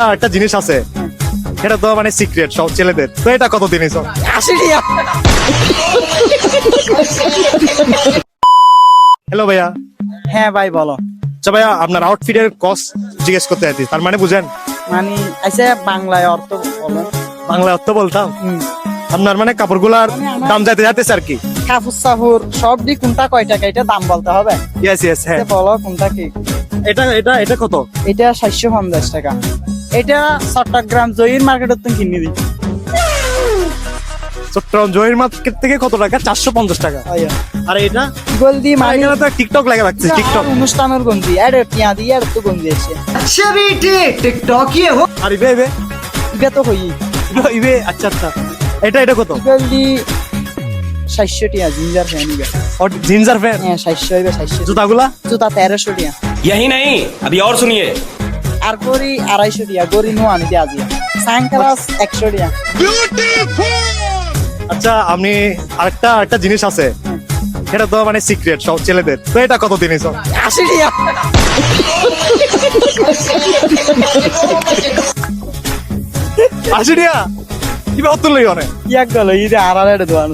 একটা জিনিস আছে, এটা তো মানে সিক্রেট সব ছেলেদের, তো এটা কত জিনিস? 80 টাকা। হ্যালো ভাইয়া। হ্যাঁ ভাই বলো। আচ্ছা ভাইয়া, আপনার আউটফিটের কস্ট জিজ্ঞেস করতে চাইছি, তার মানে বুঝেন? মানে আচ্ছা বাংলায় অর্থ বলো। বাংলা অর্থ বলতাম, আপনার মানে কাপড়গুলার দাম যাইতে যাইতেছে আর কি। কাপড় সাপুর সব দি কোনটা কয় টাকা এটা দাম বলতে হবে। ইয়েস ইয়েস, হ্যাঁ। আচ্ছা, বলো কোনটা কি। এটা এটা এটা কত? এটা 750 টাকা। এটা চট্টগ্রাম জহির মার্কেটের তুমি কিনে দিই। চট্টগ্রাম জহির মার্কেট থেকে কত টাকা? 450 টাকা। আর এটা গলদি মানে এখানে তো টিকটক লাগা লাগছে, টিকটক। অনুষ্ঠানের গন্দি এর টিয়া দিয়ে আর তো গন্দি আছে। अच्छा भी टिकटॉक ये हो। আর ইবে ইবে ইবে তো হই ইবে, আচ্ছা আচ্ছা। এটা কত? গলদি 700 টাকা জিঞ্জার ফ্যান ইবে। Ginger fan? হ্যাঁ 700 ইবে 700। জুতাগুলা? জুতা 1300 টাকা। यही नहीं, अभी और सुनिए। আর গরি 250 টাকা। গরি নো আনি দিয়া আজি সাইনক্লাস 100 টাকা। আচ্ছা, আমি আরেকটা জিনিস আছে, এটা তো মানে সিক্রেট সব ছেলেদের, তো এটা কত জিনিস? 80 টাকা। 80 টাকা? কি অত লই অনেক। এক গেল ইদে আর আর দোয়ান